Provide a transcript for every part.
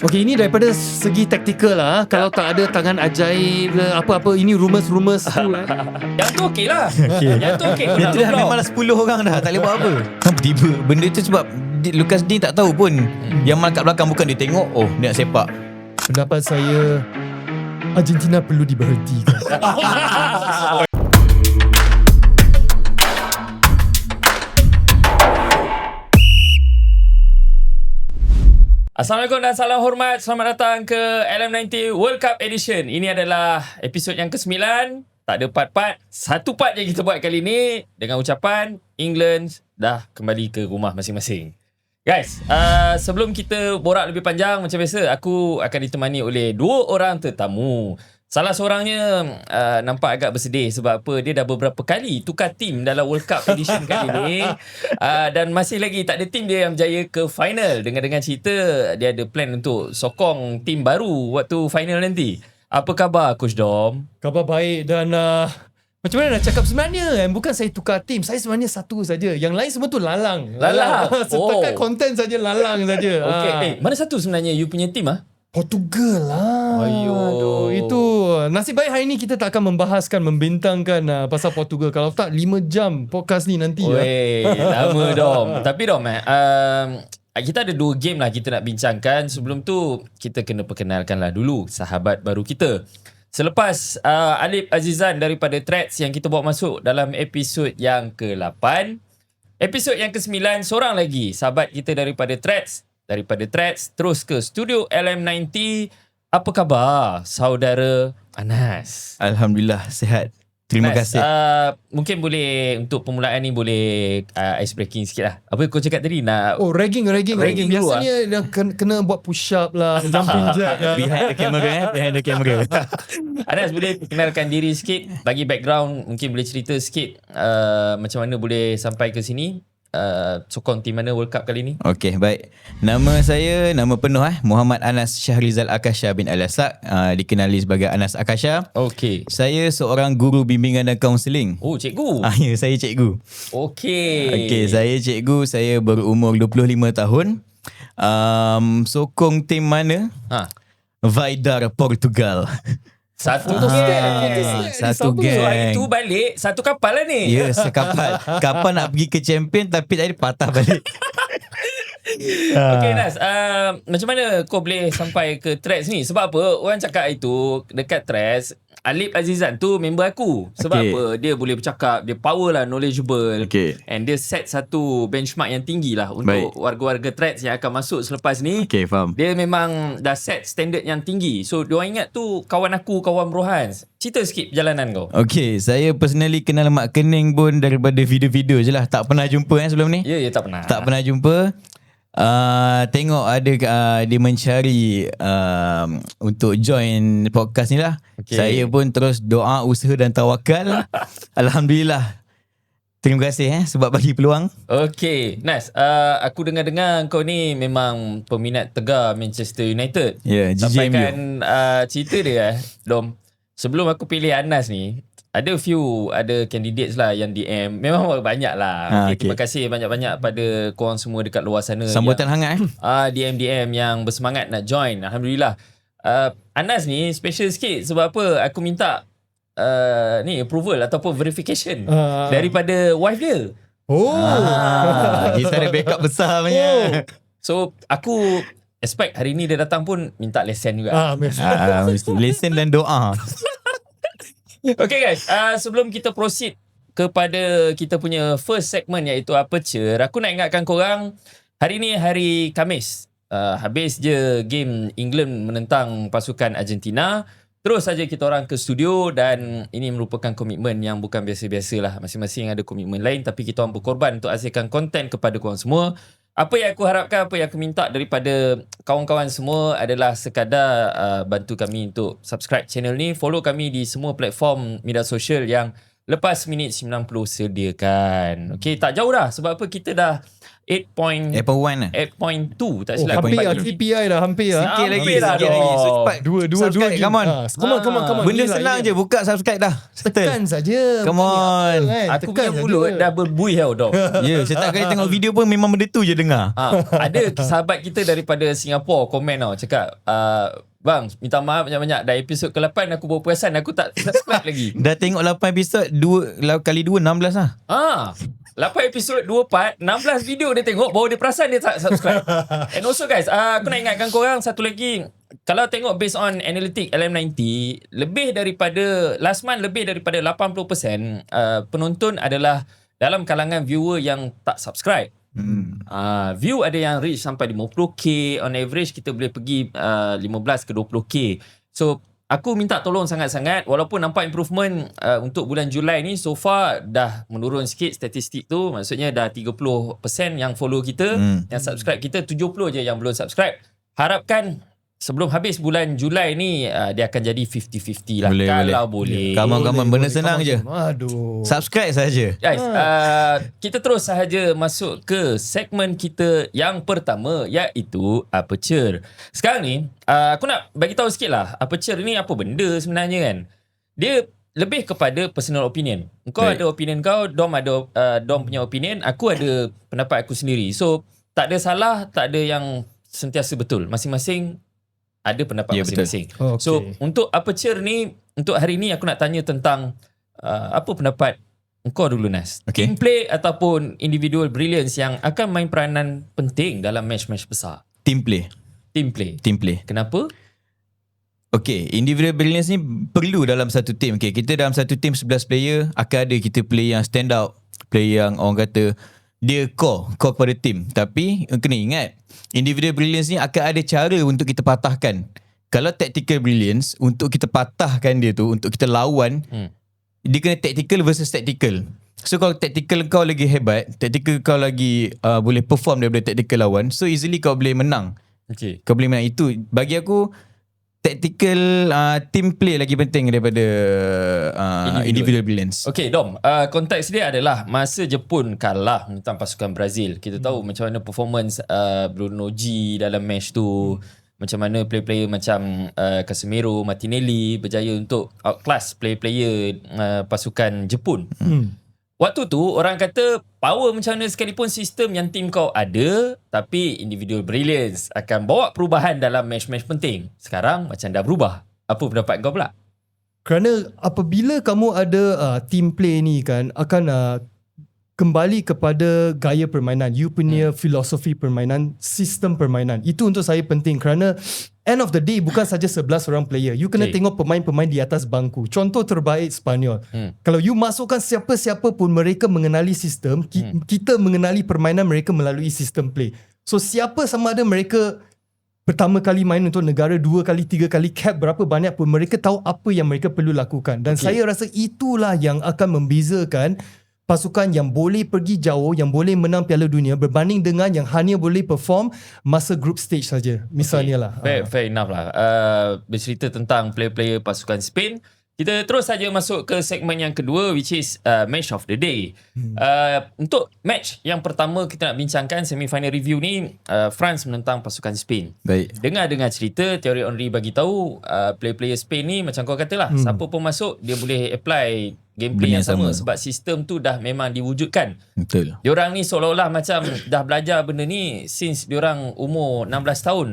Okay, ini daripada segi taktikal lah. Kalau tak ada tangan ajaib ke apa-apa, ini rumours tu Yang tu okey lah. Okay. Yang tu okey. Yang tu dah memang dah 10 orang dah. Tak boleh buat apa. Kenapa tiba benda tu sebab Lucas Digne tak tahu pun. Yang malam kat belakang bukan dia tengok, oh dia nak sepak. Pendapat saya, Argentina perlu diberhentikan. Assalamualaikum dan salam hormat. Selamat datang ke LM90 World Cup Edition. Ini adalah episod yang ke-9. Tak ada part-part. Satu part yang kita buat kali ni dengan ucapan England dah kembali ke rumah masing-masing. Guys, sebelum kita borak lebih panjang, macam biasa, aku akan ditemani oleh dua orang tetamu. Salah seorangnya nampak agak bersedih sebab apa? Dia dah beberapa kali tukar tim dalam World Cup Edition kali ni. Dan masih lagi tak ada tim dia yang berjaya ke final. Dengan cerita dia ada plan untuk sokong tim baru waktu final nanti. Apa khabar Coach Dom? Khabar baik dan macam mana nak cakap sebenarnya bukan saya tukar tim. Saya sebenarnya satu saja. Yang lain semua tu lalang. Setakat konten saja lalang saja. Okay. Mana satu sebenarnya you punya tim Portugal lah. Aduh. Itu nasib baik hari ni kita tak akan membahaskan, membintangkan pasal Portugal. Kalau tak 5 jam podcast ni nanti. Lama Dom. Tapi Dom kita ada 2 game lah kita nak bincangkan. Sebelum tu kita kena perkenalkan lah dulu sahabat baru kita. Selepas Alip Azizan daripada Threads yang kita bawa masuk dalam episod yang ke-8, episod yang ke-9 seorang lagi sahabat kita daripada Threads terus ke studio LM90. Apa khabar saudara Anas? Alhamdulillah sihat. Terima kasih. Mungkin boleh untuk permulaan ni boleh ice breaking sikit lah. Apa kau cakap tadi nak? Ragging dulu. Biasanya kena buat push up lah, jumping jack lah. Behind the camera. Anas boleh kenalkan diri sikit, bagi background, mungkin boleh cerita sikit macam mana boleh sampai ke sini. Sokong tim mana World Cup kali ni? Okey, baik. Nama penuh Muhammad Anas Syahrizal Akasha bin Al-Asak, dikenali sebagai Anas Akasha. Okey. Saya seorang guru bimbingan dan kaunseling. Oh, cikgu. Ya, saya cikgu. Okey, saya cikgu, saya berumur 25 tahun. Sokong tim mana? Vaidar Portugal. Satu geng. Satu geng. So hari tu balik satu kapal lah ni. Ya, sekapal. Kapal nak pergi ke champion tapi tadi patah balik. Okay Nas, macam mana kau boleh sampai ke Threads ni? Sebab apa? Orang cakap itu dekat Threads, Alip Azizan tu member aku. Sebab apa? Dia boleh bercakap, dia power lah, knowledgeable. And dia set satu benchmark yang tinggi lah untuk warga-warga Threads yang akan masuk selepas ni. Faham. Dia memang dah set standard yang tinggi. So diorang ingat tu kawan aku, kawan Rohan. Cerita sikit perjalanan kau. Saya personally kenal Mak Kening pun daripada video-video je lah. Tak pernah jumpa sebelum ni. Ya, tak pernah. Tak pernah jumpa. Tengok ada dia mencari untuk join podcast ni lah. Saya pun terus doa, usaha dan tawakal. Alhamdulillah. Terima kasih sebab bagi peluang. Okay, Nas, aku dengar-dengar kau ni memang peminat tegar Manchester United. Ya, sampaikan cerita dia Dom. Sebelum aku pilih Anas ni, ada candidates lah yang DM. Memang banyak lah. Terima kasih banyak-banyak pada korang semua dekat luar sana. Sambutan hangat DM yang bersemangat nak join. Alhamdulillah. Anas ni special sikit. Sebab apa? Aku minta ni approval ataupun verification daripada wife dia. Kita ada backup besar punya. So aku expect hari ni dia datang pun minta lesen juga. Lesen dan doa. Okay guys, sebelum kita proceed kepada kita punya first segment iaitu Aperture, aku nak ingatkan korang, hari ni hari Khamis. Habis je game England menentang pasukan Argentina, terus saja kita orang ke studio dan ini merupakan komitmen yang bukan biasa-biasa lah. Masing-masing ada komitmen lain tapi kita orang berkorban untuk hasilkan konten kepada korang semua. Apa yang aku harapkan, apa yang aku minta daripada kawan-kawan semua adalah sekadar bantu kami untuk subscribe channel ni, follow kami di semua platform media sosial yang lepas minit 90 sediakan. Okay, tak jauh dah sebab apa kita dah 8.1 8.1 lah. 8.2 tak silap. Hampir lah Pagi. TPI dah. Hampir lah. Sikit lagi, Hampir lah sikit lagi. So, dong. cepat. Dua Subscribe, game. come on. Come on. Benda Yelah, senang je, buka subscribe dah. Tekan saja. Come on. Aku punya mulut dah berbuih tau dok. Ya, setiap kali tengok video pun memang benda tu je dengar. Ada sahabat kita daripada Singapura komen tau, cakap bang, minta maaf banyak-banyak, dah episod ke-8 aku baru perasan aku tak subscribe lagi. Dah tengok 8 episod, 2 kali 2 16 lah. 8 episod 2 part, 16 video dia tengok baru dia perasan dia tak subscribe. And also guys, aku nak ingatkan korang satu lagi, kalau tengok based on analytic LM90, lebih daripada last month, lebih daripada 80% penonton adalah dalam kalangan viewer yang tak subscribe. View ada yang reach sampai 50k, on average kita boleh pergi 15 ke 20k. So aku minta tolong sangat-sangat, walaupun nampak improvement untuk bulan Julai ni, so far dah menurun sikit statistik tu, maksudnya dah 30% yang follow kita, yang subscribe kita 70 je yang belum subscribe. Harapkan sebelum habis bulan Julai ni dia akan jadi 50-50 lah. Kalau boleh. Come on, benda senang je. Aduh. Subscribe saja. Guys, kita terus sahaja masuk ke segmen kita yang pertama, iaitu Aperture. Sekarang ni, aku nak bagi tahu sikit lah, Aperture ni apa benda sebenarnya kan. Dia lebih kepada personal opinion. Kau ada opinion kau, Dom ada Dom punya opinion, aku ada pendapat aku sendiri. So, tak ada salah, tak ada yang sentiasa betul. Masing-masing ada pendapat masing-masing. Okay. So, untuk Aperture ni, untuk hari ni aku nak tanya tentang apa pendapat engkau dulu, Nas. Okay. Team play ataupun individual brilliance yang akan main peranan penting dalam match-match besar? Team play. Team play. Kenapa? Okay, individual brilliance ni perlu dalam satu team. Okay, kita dalam satu team 11 player, akan ada kita player yang stand out, player yang orang kata dia core pada team. Tapi kena ingat, individual brilliance ni akan ada cara untuk kita patahkan. Kalau tactical brilliance, untuk kita patahkan dia tu, untuk kita lawan, dia kena tactical versus tactical. So kalau tactical kau lagi hebat, tactical kau lagi boleh perform daripada tactical lawan, so easily kau boleh menang. Okay. Kau boleh menang. Itu bagi aku, tactical team play lagi penting daripada individual brilliance. Okay, Dom. Konteks dia adalah masa Jepun kalah tentang pasukan Brazil. Kita tahu macam mana performance Bruno G dalam match tu. Macam mana player-player macam Casemiro, Martinelli berjaya untuk outclass player-player pasukan Jepun. Waktu tu orang kata power macam mana sekalipun sistem yang tim kau ada, tapi individual brilliance akan bawa perubahan dalam match-match penting. Sekarang macam dah berubah. Apa pendapat kau pula? Kerana apabila kamu ada team play ni kan, akan kembali kepada gaya permainan, you punya filosofi permainan, sistem permainan. Itu untuk saya penting kerana end of the day bukan saja 11 orang player. You kena tengok pemain-pemain di atas bangku. Contoh terbaik Sepanyol. Kalau you masukkan siapa-siapa pun, mereka mengenali sistem, kita mengenali permainan mereka melalui sistem play. So siapa sama ada mereka pertama kali main untuk negara, 2 kali, 3 kali, cap berapa banyak pun, mereka tahu apa yang mereka perlu lakukan. Dan saya rasa itulah yang akan membezakan pasukan yang boleh pergi jauh, yang boleh menang Piala Dunia berbanding dengan yang hanya boleh perform masa group stage saja. Misalnya lah. Fair enough lah. Bercerita tentang player-player pasukan Spain. Kita terus saja masuk ke segmen yang kedua, which is match of the day. Untuk match yang pertama kita nak bincangkan, semi-final review ni, France menentang pasukan Spain. Baik. Dengar cerita, Thierry Henry bagi tahu player-player Spain ni macam kau katalah, siapa pun masuk dia boleh apply gameplay yang sama sebab sistem tu dah memang diwujudkan. Betul. Diorang ni seolah-olah macam dah belajar benda ni since diorang umur 16 tahun.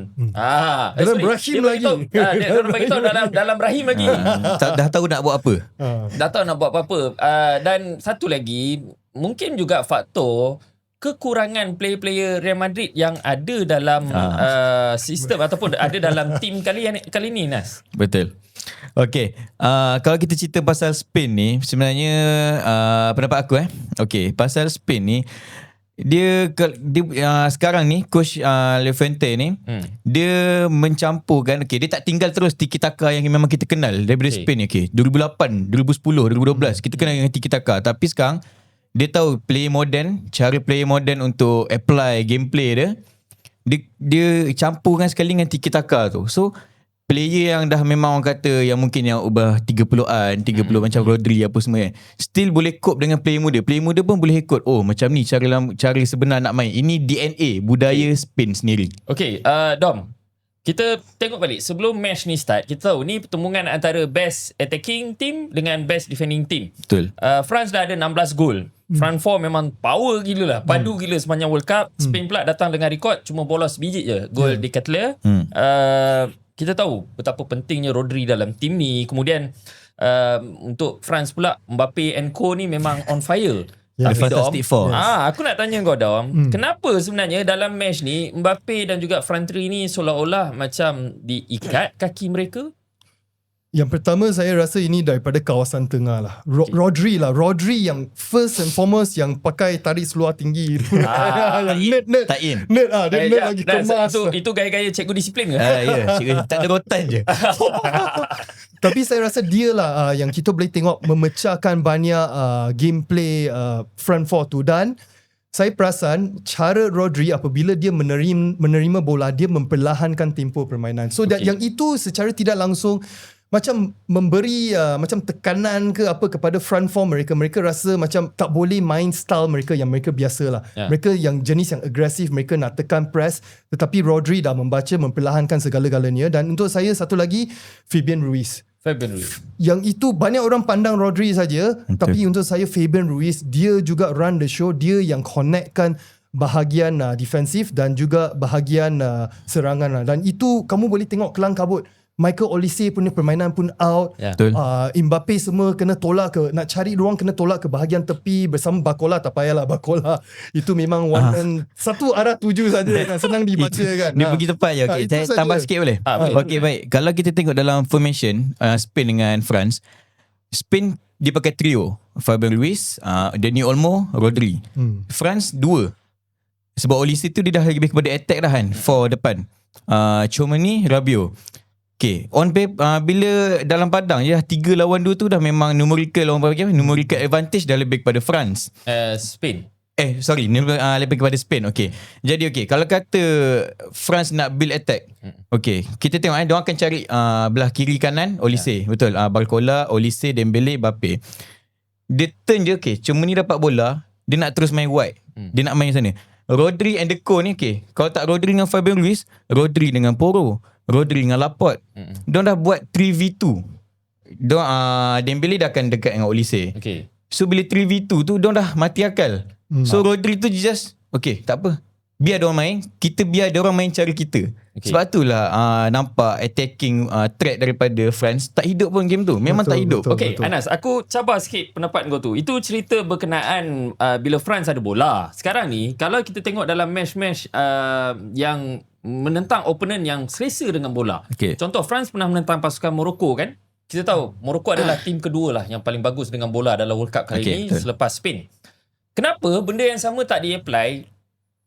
Dalam rahim lagi. Diorang bagi tahu dalam rahim lagi. Dah tahu nak buat apa. Dah tahu nak buat apa-apa. Dan satu lagi, mungkin juga faktor kekurangan player-player Real Madrid yang ada dalam sistem ataupun ada dalam tim kali ni, Nas. Betul. Okay, kalau kita cerita pasal Spain ni, sebenarnya pendapat aku okay, pasal Spain ni, dia sekarang ni coach Le Fuente ni, dia mencampurkan, okay, dia tak tinggal terus tiki-taka yang memang kita kenal daripada Spain ni. Okay, 2008, 2010, 2012 kita kenal dengan tiki-taka, tapi sekarang dia tahu cara play modern untuk apply gameplay dia campurkan sekali dengan tiki-taka tu. So player yang dah memang orang kata yang mungkin yang ubah 30-an 30 macam Rodri apa semua kan, still boleh cope dengan player muda pun boleh ikut, oh macam ni cara sebenar nak main. Ini DNA budaya Spain sendiri. Okay, Dom, kita tengok balik sebelum match ni start, kita tahu ni pertembungan antara best attacking team dengan best defending team. Betul. France dah ada 16 gol. Front four memang power gila lah, padu gila sepanjang World Cup. Spain pula datang dengan rekod cuma bolos biji je gol di Cateler. Kita tahu betapa pentingnya Rodri dalam tim ni. Kemudian untuk France pula, Mbappe and Co ni memang on fire. The Tapi Fantastic Four. aku nak tanya kau Dom, kenapa sebenarnya dalam match ni Mbappe dan juga front three ni seolah-olah macam diikat kaki mereka? Yang pertama saya rasa ini daripada kawasan tengah lah. Rodri yang first and foremost yang pakai tarik seluar tinggi. Nerd. Tak in. Nerd dia nerd lagi kemas. Itu gaya-gaya cikgu disiplin ke? Ya, cikgu tak ada rotan je. Tapi saya rasa dia lah yang kita boleh tengok memecahkan banyak gameplay front four tu. Dan saya perasan cara Rodri apabila dia menerima bola, dia memperlahankan tempo permainan. So yang itu secara tidak langsung macam memberi macam tekanan ke apa kepada front four mereka. Mereka rasa macam tak boleh main style mereka yang mereka biasa lah. Mereka yang jenis yang agresif, mereka nak tekan press. Tetapi Rodri dah membaca, memperlahankan segala-galanya. Dan untuk saya satu lagi, Fabian Ruiz. Yang itu banyak orang pandang Rodri saja, tapi untuk saya Fabian Ruiz, dia juga run the show. Dia yang connectkan bahagian defensif dan juga bahagian serangan lah. Dan itu kamu boleh tengok kelang kabut. Michael Olise punya permainan pun out. Mbappe semua kena tolak ke, nak cari ruang kena tolak ke bahagian tepi bersama Barcola. Tak payahlah Barcola. Itu memang satu arah tuju saja kan. Senang dibaca kan. Dia pergi tepat je. Okay, saya tambah sikit boleh? Okay, baik. Kalau kita tengok dalam formation Spain dengan France, Spain dia pakai trio. Fabian Ruiz, Dani Olmo, Rodri. France dua. Sebab Olise tu dia dah lebih kepada attack dah kan. For depan. Tchouameni, Rabiot. Okay, on paper, bila dalam padang je 3 lawan 2 tu dah memang numerical advantage dah lebih kepada France. Spain. Lebih kepada Spain. Okay. Jadi kalau kata France nak build attack, okay, kita tengok dia akan cari belah kiri kanan Olise, betul. Barcola, Olise, Dembele, Mbappe. Dia turn je, okay, cuma ni dapat bola, dia nak terus main wide. Dia nak main sana. Rodri and the co ni, okay, kalau tak Rodri dengan Fabian Ruiz, Rodri dengan Porro, Rodri dengan Laporte. Diorang dah buat 3v2. Dembele dah akan dekat dengan Olise. Okay. So bila 3v2 tu diorang dah mati akal. So Rodri tu just okay, tak apa, biar diorang main, kita biar diorang main cara kita. Sebab itulah nampak attacking threat daripada France tak hidup pun game tu. Memang tak hidup. Betul. Anas, aku cabar sikit pendapat kau tu. Itu cerita berkenaan bila France ada bola. Sekarang ni kalau kita tengok dalam match-match yang menentang opponent yang selesa dengan bola. Contoh, France pernah menentang pasukan Morocco kan. Kita tahu Morocco adalah tim kedua lah yang paling bagus dengan bola dalam World Cup kali ini selepas Spain. Kenapa benda yang sama tak di-apply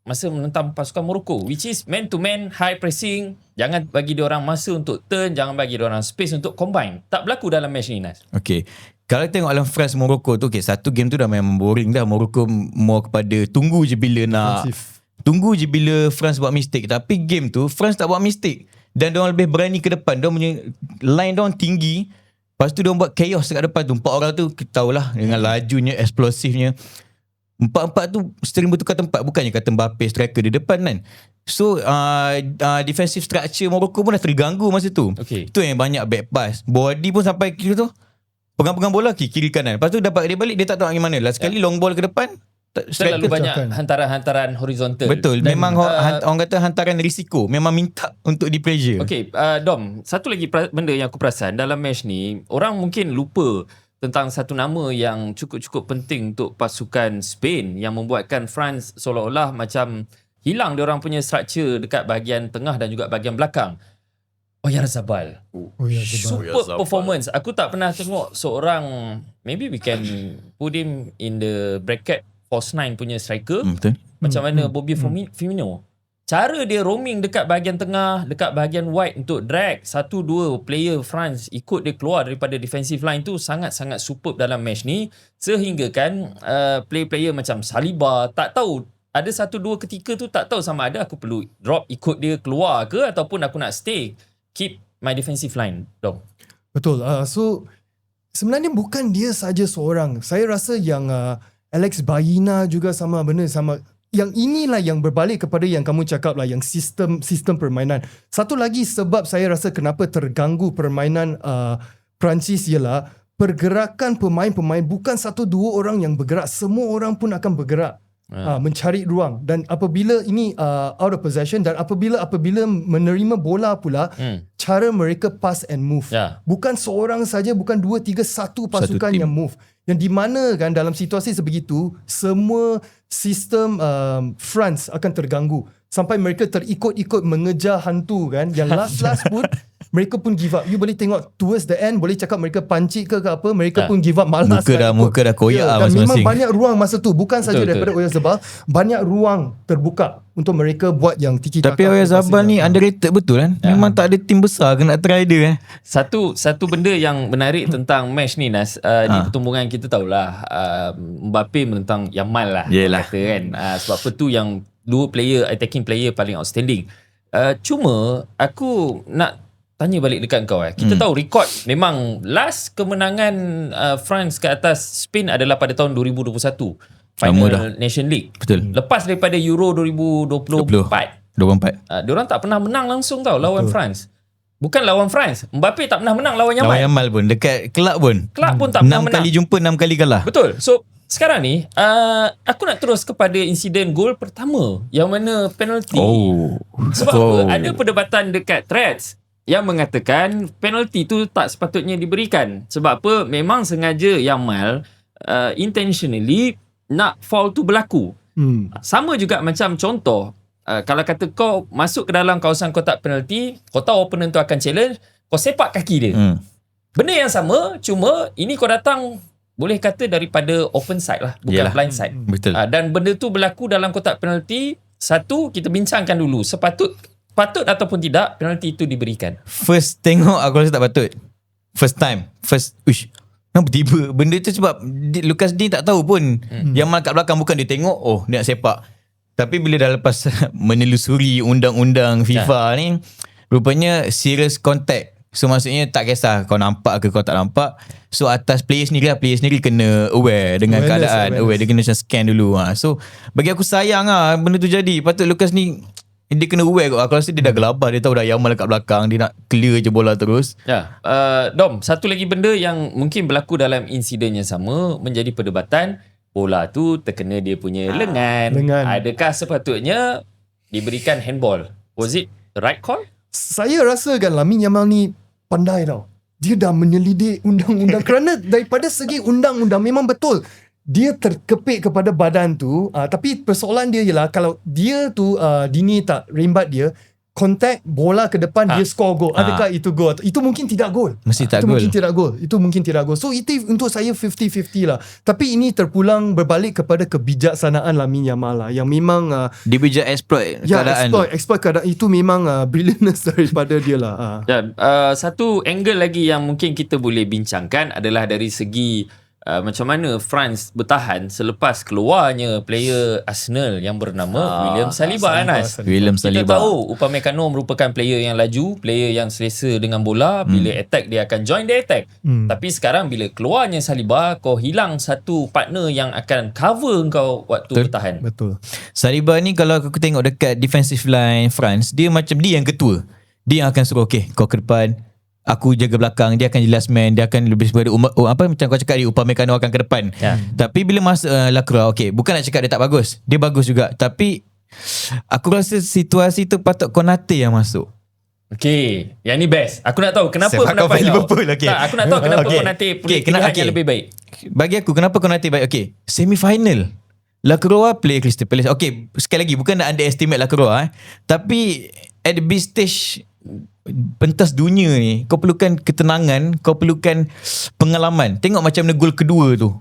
masa menentang pasukan Morocco, which is man to man, high pressing, jangan bagi dia orang masa untuk turn, jangan bagi dia orang space untuk combine. Tak berlaku dalam match ni, Nas. Okay, kalau tengok dalam France Morocco tu, okay, satu game tu dah memang boring dah. Morocco more kepada tunggu je bila France buat mistake. Tapi game tu France tak buat mistake, dan diorang lebih berani ke depan. Diorang punya line diorang tinggi, lepas tu diorang buat chaos dekat depan tu. 4 orang tu kita tahulah dengan lajunya, eksplosifnya. 4-4 tu sering bertukar tempat. Bukannya kata Mbappe striker di depan kan. So defensive structure Morocco pun dah terganggu masa tu. Itu yang banyak back pass. Body pun sampai kira tu pegang-pegang bola kiri kanan. Lepas tu dapat dia balik, dia tak tahu nak mana. Last sekali long ball ke depan, terlalu banyak hantaran-hantaran horizontal. Betul. Dan memang orang kata hantaran risiko. Memang minta untuk di pressure. Okay, Dom, satu lagi benda yang aku perasan dalam match ni, orang mungkin lupa tentang satu nama yang cukup-cukup penting untuk pasukan Spain yang membuatkan France seolah-olah macam hilang dia orang punya structure dekat bahagian tengah dan juga bahagian belakang. Oyarzabal. Super performance. Aku tak pernah tengok seorang, maybe we can put him in the bracket Force 9 punya striker. Macam mana Bobby Firmino. Cara dia roaming dekat bahagian tengah, dekat bahagian wide untuk drag 1-2 player France ikut dia keluar daripada defensive line tu sangat-sangat superb dalam match ni. Sehingga kan player-player macam Saliba tak tahu, ada 1-2 ketika tu tak tahu sama ada aku perlu drop ikut dia keluar ke ataupun aku nak stay keep my defensive line, Dom? Betul. So sebenarnya bukan dia saja seorang. Saya rasa yang Alex Baina juga sama benda sama. Yang inilah yang berbalik kepada yang kamu cakap lah, yang sistem permainan. Satu lagi sebab saya rasa kenapa terganggu permainan Perancis ialah pergerakan pemain-pemain bukan 1-2 orang yang bergerak, semua orang pun akan bergerak. Mencari ruang, dan apabila ini out of possession, dan apabila menerima bola pula, cara mereka pass and move. Bukan seorang saja, bukan 2, 3, satu pasukan yang move. Yang di mana kan dalam situasi sebegitu, semua sistem France akan terganggu sampai mereka terikut-ikut mengejar hantu kan. Yang last pun mereka pun give up. You boleh tengok towards the end, boleh cakap mereka pancik ke apa, mereka pun give up, malas. Muka dah koyak dan masing-masing. memang banyak ruang masa tu, bukan saja daripada Oyarzabal, banyak ruang terbuka untuk mereka buat yang tiki-taka. Tapi Oyarzabal ni underrated betul kan. Memang tak ada tim besar ke nak try dia. Satu benda yang menarik tentang match ni, Nas, di pertumbungan kita tahulah Mbappe menentang Yamal lah. Yelah. Kata, kan. Sebab apa tu yang dua player, attacking player paling outstanding. Cuma aku nak tanya balik dekat kau. Kita tahu rekod memang last kemenangan France ke atas Spain adalah pada tahun 2021. Final Nation League. Betul. Lepas daripada Euro 2024. 24. Diorang tak pernah menang langsung tau lawan France. Bukan lawan France, Mbappe tak pernah menang lawan Yamal. Lawan Yamal pun dekat kelab pun. Kelab pun tak pernah 6 menang. 6 kali jumpa, 6 kali kalah. Betul. So sekarang ni aku nak terus kepada insiden gol pertama yang mana penalti. Sebab apa? Ada perdebatan dekat threads yang mengatakan penalti tu tak sepatutnya diberikan. Sebab apa? Memang sengaja Yamal intentionally nak foul tu berlaku. Sama juga macam contoh, kalau kata kau masuk ke dalam kawasan kotak penalti, kau tahu opponent tu akan challenge, kau sepak kaki dia. Benda yang sama, cuma ini kau datang boleh kata daripada open side lah, bukan blind side. Betul. Dan benda tu berlaku dalam kotak penalti. Satu, kita bincangkan dulu patut ataupun tidak penalti itu diberikan. First tengok aku rasa tak patut. Kenapa tiba benda tu, sebab Lucas Digne tak tahu pun. Yamal kat belakang, bukan dia tengok dia nak sepak. Tapi bila dah lepas menelusuri undang-undang FIFA ni, rupanya serious contact. So maksudnya tak kisah kau nampak ke kau tak nampak. So atas player sendiri kena aware dengan keadaan. Aware, dia kena macam scan dulu. So bagi aku sayang benda tu jadi. Patut Lucas ni dia kena aware kot. Aku rasa dia dah gelabah. Dia tahu dah Yamal kat belakang, dia nak clear je bola terus. Dom, satu lagi benda yang mungkin berlaku dalam insiden yang sama menjadi perdebatan. Bola tu terkena dia punya lengan. Adakah sepatutnya diberikan handball? Was it the right call? Saya rasa kan Lamine Yamal ni pandai tau. Dia dah menyelidik undang-undang kerana daripada segi undang-undang memang betul dia terkepit kepada badan tu, tapi persoalan dia ialah kalau dia tu Dini tak rembat dia, kontak bola ke depan, dia score gol. Adakah itu gol? Itu mungkin tidak gol. Mesti tak itu gol. Itu mungkin tidak gol. So itu untuk saya 50-50 lah. Tapi ini terpulang berbalik kepada kebijaksanaan Lamine Yamal lah, yang memang dia bijak exploit keadaan exploit keadaan itu memang brilliantness daripada dia lah. Satu angle lagi yang mungkin kita boleh bincangkan adalah dari segi macam mana France bertahan selepas keluarnya player Arsenal yang bernama William Saliba. Kita tahu Upamecano merupakan player yang laju, player yang selesa dengan bola. Bila attack dia akan join the attack. Tapi sekarang bila keluarnya Saliba, kau hilang satu partner yang akan cover kau waktu bertahan. Betul. Saliba ni kalau aku tengok dekat defensive line France, dia macam dia yang ketua. Dia yang akan suruh kau ke depan, aku jaga belakang, dia akan jadi last man, dia akan lebih sebagai macam kau cakap dia, Upamecano akan ke depan. Tapi bila masuk Lacroix, bukan nak cakap dia tak bagus, dia bagus juga, tapi aku rasa situasi tu patut Konate yang masuk. Yang ni best. Aku nak tahu kenapa pendapat kau. Aku nak tahu kenapa Konate pilihan yang lebih baik. Bagi aku kenapa Konate baik. Semi-final Lacroix play Crystal Palace. Sekali lagi bukan nak underestimate Lacroix, tapi at the big stage pentas dunia ni, kau perlukan ketenangan, kau perlukan pengalaman. Tengok macam mana gol kedua tu,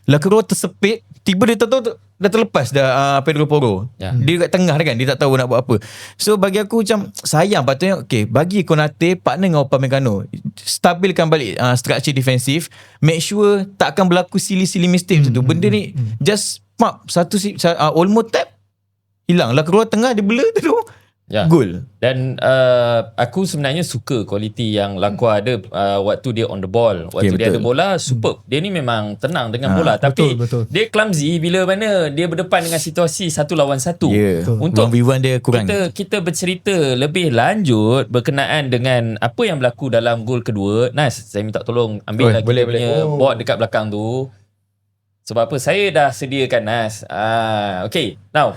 Lacroix tersepit, tiba dia tahu dah terlepas dah Pedro Porro. Dia kat tengah kan, dia tak tahu nak buat apa. So bagi aku macam sayang, patutnya bagi Konate partner dengan Upamecano, stabilkan balik structure defensif, make sure tak akan berlaku silly mistake tu. Benda ni just satu Olmo tap hilang, Lacroix tengah dia bela tu, Gol. Dan aku sebenarnya suka kualiti yang Lacroix ada waktu dia on the ball. Waktu dia ada bola, superb. Dia ni memang tenang dengan bola. Tapi betul. dia clumsy bila mana dia berdepan dengan situasi 1 lawan 1. Untuk 1v1 dia kurang. kita bercerita lebih lanjut berkenaan dengan apa yang berlaku dalam gol kedua. Nas, saya minta tolong ambil lagi dia punya board dekat belakang tu. Sebab apa? Saya dah sediakan, Nas. Okay, now.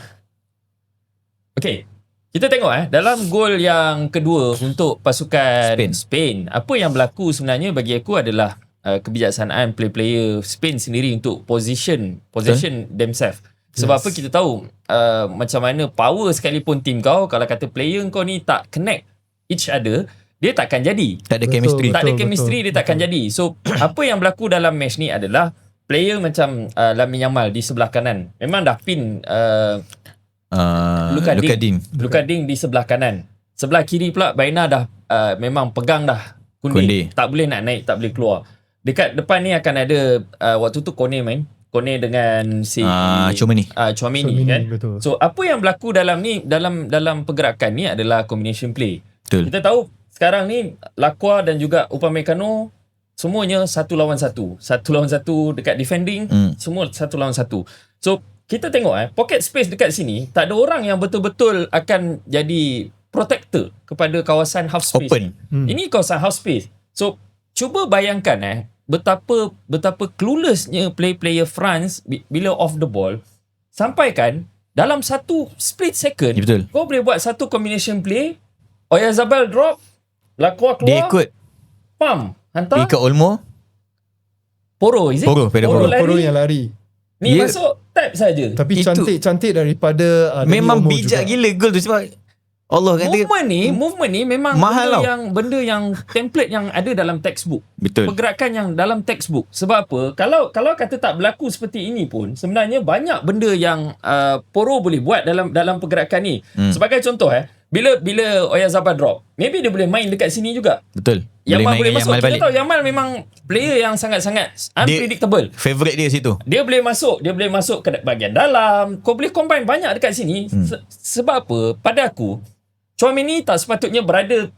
Okay. Kita tengok dalam gol yang kedua untuk pasukan Spain, apa yang berlaku sebenarnya bagi aku adalah kebijaksanaan player Spain sendiri untuk position themselves. Sebab apa kita tahu macam mana power sekalipun team kau, kalau kata player kau ni tak connect each other, dia takkan jadi. Tak ada chemistry. Tak ada chemistry, dia takkan jadi. So apa yang berlaku dalam match ni adalah player macam Lamine Yamal di sebelah kanan memang dah pin Luka Ding di sebelah kanan. Sebelah kiri pula Baena dah memang pegang dah Koundé. Tak boleh nak naik, tak boleh keluar. Dekat depan ni akan ada waktu tu Kone main. Kone dengan si Tchouaméni kan. Betul. So apa yang berlaku dalam ni dalam pergerakan ni adalah combination play. Betul. Kita tahu sekarang ni Lacroix dan juga Upamecano semuanya 1 lawan 1. 1 lawan 1 dekat defending, semua 1 lawan 1. So kita tengok pocket space dekat sini, tak ada orang yang betul-betul akan jadi protector kepada kawasan half space. Open. Ini kawasan half space. So cuba bayangkan betapa cluelessnya player France bila off the ball, sampaikan dalam satu split second kau boleh buat satu combination play. Oyarzabal drop, Lacroix keluar, dia ikut hantar ikut Olmo, Poro yang lari. Ni masuk tap saja. Tapi cantik daripada memang bijak gila gol tu sebab Allah kata movement ni memang mahal benda yang template yang ada dalam textbook. Betul. Pergerakan yang dalam textbook. Sebab apa? Kalau kata tak berlaku seperti ini pun, sebenarnya banyak benda yang Poro boleh buat dalam pergerakan ni. Sebagai contoh bila Oyarzabal drop, maybe dia boleh main dekat sini juga. Betul. Yamal boleh masuk. Kita tahu Yamal memang player yang sangat-sangat unpredictable. Favorite dia situ. Dia boleh masuk ke bahagian dalam. Kau boleh combine banyak dekat sini. Sebab apa? Pada aku, Tchouaméni tak sepatutnya berada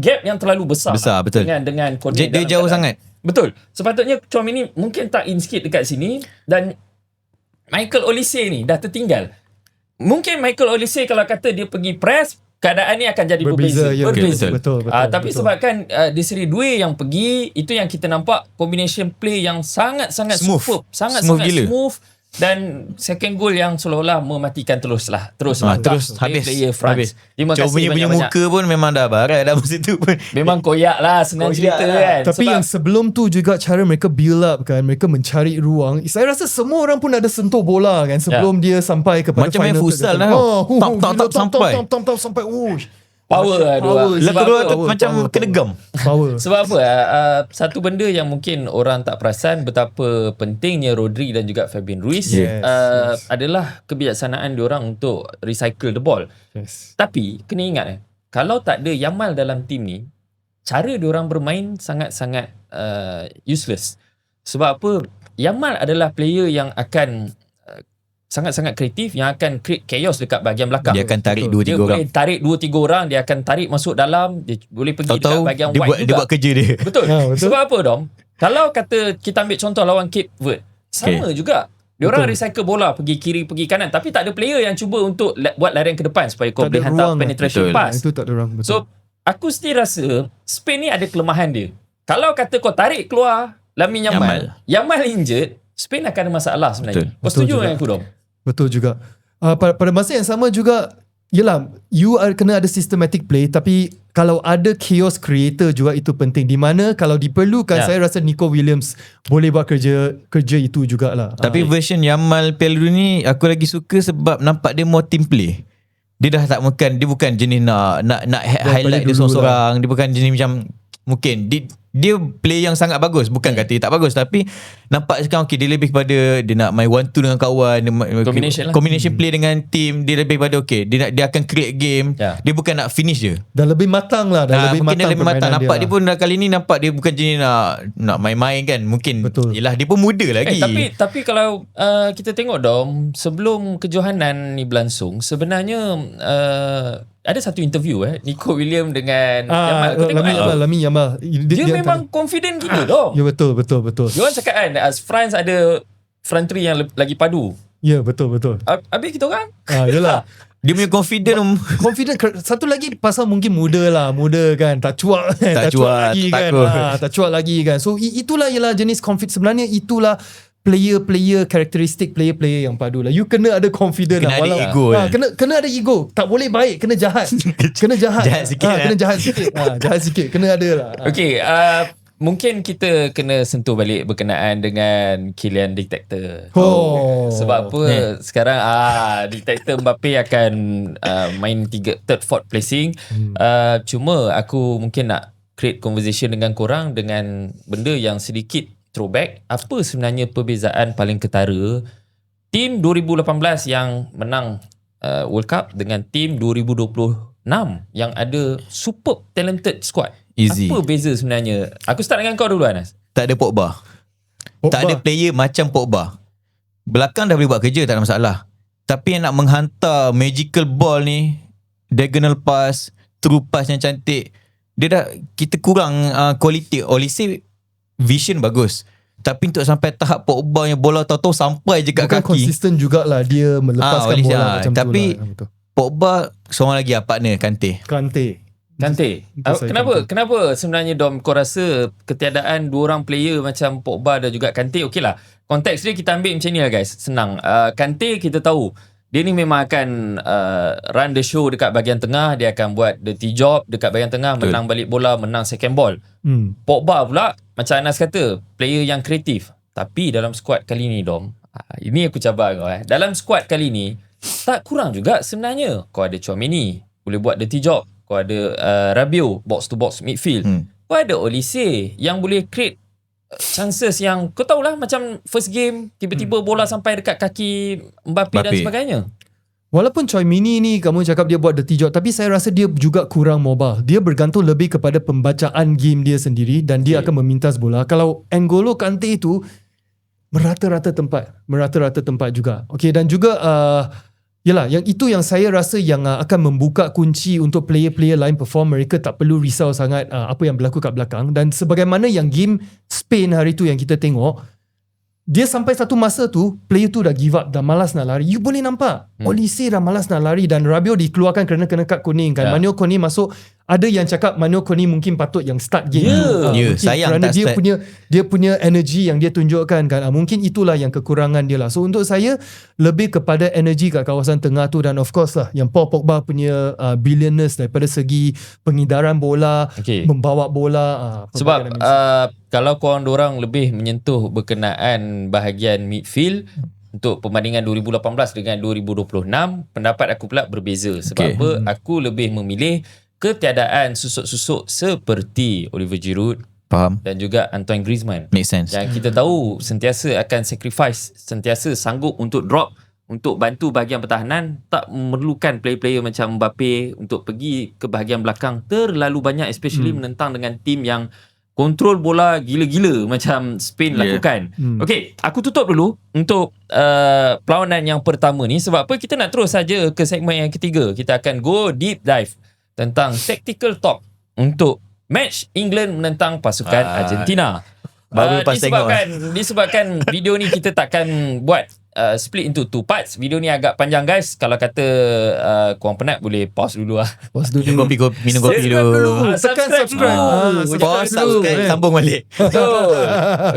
gap yang terlalu besar. Betul. Dengan Koné. Dia jauh sangat. Betul. Sepatutnya Tchouaméni mungkin tak in sikit dekat sini dan Michael Olise ni dah tertinggal. Mungkin Michael Olise kalau kata dia pergi press, keadaan ni akan jadi berbeza. Betul. Tapi sebabkan Desiree Doué yang pergi, itu yang kita nampak combination play yang sangat-sangat superb, sangat-sangat smooth. Dan second goal yang seolah-olah mematikan terus habis player France. Terima kasih banyak-banyak. Punya muka pun memang dah barat dah masa tu pun. Memang koyak lah, senang cerita kan. Tapi yang sebelum tu juga cara mereka build up kan, mereka mencari ruang. Saya rasa semua orang pun ada sentuh bola kan sebelum dia sampai kepada macam final. Macam main futsal lah. Top sampai. Power tu macam kena gam. Power. Sebab apa? Satu benda yang mungkin orang tak perasan betapa pentingnya Rodri dan juga Fabian Ruiz adalah kebijaksanaan diorang untuk recycle the ball. Tapi kena ingat kalau tak ada Yamal dalam tim ni, cara diorang bermain sangat-sangat useless. Sebab apa? Yamal adalah player yang akan sangat-sangat kreatif, yang akan create chaos dekat bahagian belakang. Dia akan tarik 2-3 orang. Dia boleh tarik 2-3 orang, dia akan tarik masuk dalam, dia boleh pergi dekat bahagian wide juga. Dia buat kerja dia. Betul. Sebab apa Dom? Kalau kata kita ambil contoh lawan Cape Verde, sama juga. Diorang recycle bola pergi kiri, pergi kanan, tapi tak ada player yang cuba untuk buat larian ke depan supaya kau boleh hantar penetration pass. Itu tak ada ruang. So aku still rasa Spain ni ada kelemahan dia. Kalau kata kau tarik keluar Lamine Yamal injured, Spain akan ada masalah sebenarnya. Kau setuju dengan aku Dom? Betul juga. Pada masa yang sama juga, yelah, kena ada systematic play, tapi kalau ada chaos creator juga itu penting. Di mana kalau diperlukan, saya rasa Nico Williams boleh buat kerja itu jugalah. Tapi version Yamal Piala Dunia ni aku lagi suka sebab nampak dia more team play. Dia dah tak makan, dia bukan jenis nak highlight dia seorang-seorang. Dia bukan jenis macam mungkin dia play yang sangat bagus. Bukan kata dia tak bagus, tapi nampak sekarang okay, dia lebih kepada dia nak main 1-2 dengan kawan, combination play dengan team. Dia lebih pada okay, dia akan create game. Dia bukan nak finish je. Dah lebih matang lah. Mungkin dia lebih matang. Nampak dia pun kali ni nampak dia bukan jenis nak main-main kan. Mungkin yelah dia pun muda lagi. Tapi kalau kita tengok Dom, sebelum kejohanan ni berlangsung, sebenarnya ada satu interview Nico Williams dengan Yamal. Kau tengok Lamine Yamal. Dia memang confident gitu Dom. Ya betul. Dia orang cakap kan France ada front three yang lagi padu. Ya betul. Habis kita orang yelah. Dia punya confident satu lagi pasal mungkin muda kan, tak cuak lagi kan. Tak cuak lagi kan. So itulah ialah jenis confident. Sebenarnya itulah player karakteristik player yang padu lah. You kena ada confident kena lah. Ada ego kena ada ego. Tak boleh baik, kena jahat. Jahat sikit. Kena jahat sikit. Kena ada lah. Okay, mungkin kita kena sentuh balik berkenaan dengan Kylian Dictator. Sebab apa sekarang Dictator Mbappe akan main third, fourth placing. Cuma aku mungkin nak create conversation dengan korang dengan benda yang sedikit throwback. Apa sebenarnya perbezaan paling ketara tim 2018 yang menang World Cup dengan tim 2026 yang ada super talented squad? Easy. Apa beza sebenarnya? Aku start dengan kau dulu Anas. Tak ada Pogba. Tak ada player macam Pogba. Belakang dah boleh buat kerja, tak ada masalah. Tapi yang nak menghantar magical ball ni, diagonal pass, through pass yang cantik, kita kurang quality. Olise vision bagus. Tapi untuk sampai tahap Pogba yang bola tahu-tahu sampai je kat bukan kaki. Konsisten jugalah dia melepaskan bola macam tapi tu lah. Pogba seorang lagi partner Kante. Kenapa sebenarnya Dom kau rasa ketiadaan dua orang player macam Pogba dan juga Kante? Okey lah, konteks dia kita ambil macam ni lah guys, senang. Kante kita tahu dia ni memang akan run the show dekat bahagian tengah. Dia akan buat dirty job dekat bahagian tengah. Menang balik bola, menang second ball. Pogba pula macam Anas kata, player yang kreatif. Tapi dalam squad kali ni Dom, ini aku cabar kau dalam squad kali ni tak kurang juga sebenarnya. Kau ada Tchouaméni, boleh buat dirty job. Kau ada Rabiot, box to box midfield. Kau ada Olise yang boleh create chances yang kau tahulah macam first game tiba-tiba bola sampai dekat kaki Mbappe dan sebagainya. Walaupun Tchouaméni ni kamu cakap dia buat dirty job, tapi saya rasa dia juga kurang mobile. Dia bergantung lebih kepada pembacaan game dia sendiri dan dia akan memintas bola. Kalau N'Golo Kante itu merata-rata tempat juga. Okey, dan juga yalah, yang itu yang saya rasa yang akan membuka kunci untuk player-player lain perform. Mereka tak perlu risau sangat apa yang berlaku kat belakang. Dan sebagaimana yang game Spain hari tu yang kita tengok, dia sampai satu masa tu player tu dah give up, dah malas nak lari. You boleh nampak Olise dah malas nak lari dan Rabiot dikeluarkan kerana kena kad kuning kan. Manuel Kone masuk. Ada yang cakap Manuel Kone mungkin patut yang start game. Sayang kerana tak start. dia punya energy yang dia tunjukkan kan. Mungkin itulah yang kekurangan dia lah. So untuk saya lebih kepada energy kat kawasan tengah tu. Dan of course lah yang Paul Pogba punya brilliantness daripada segi pengedaran bola, membawa bola. Sebab kalau korang dorang lebih menyentuh berkenaan bahagian midfield untuk perbandingan 2018 dengan 2026, pendapat aku pula berbeza. Sebab apa? Aku lebih memilih ketiadaan susuk-susuk seperti Oliver Giroud dan juga Antoine Griezmann. Make sense. Yang kita tahu sentiasa akan sacrifice, sentiasa sanggup untuk drop untuk bantu bahagian pertahanan. Tak memerlukan player-player macam Mbappe untuk pergi ke bahagian belakang terlalu banyak, especially menentang dengan tim yang kontrol bola gila-gila macam Spain lakukan. Okay, aku tutup dulu untuk perlawanan yang pertama ni. Sebab apa? Kita nak terus saja ke segmen yang ketiga. Kita akan go deep dive tentang tactical talk untuk match England menentang pasukan Argentina. Baru lepas disebabkan video ni kita takkan buat split into two parts. Video ni agak panjang guys. Kalau kata korang penat boleh pause dulu lah. Pause dulu. Minum kopi dulu. Tekan subscribe. Pause, subscribe, sambung balik.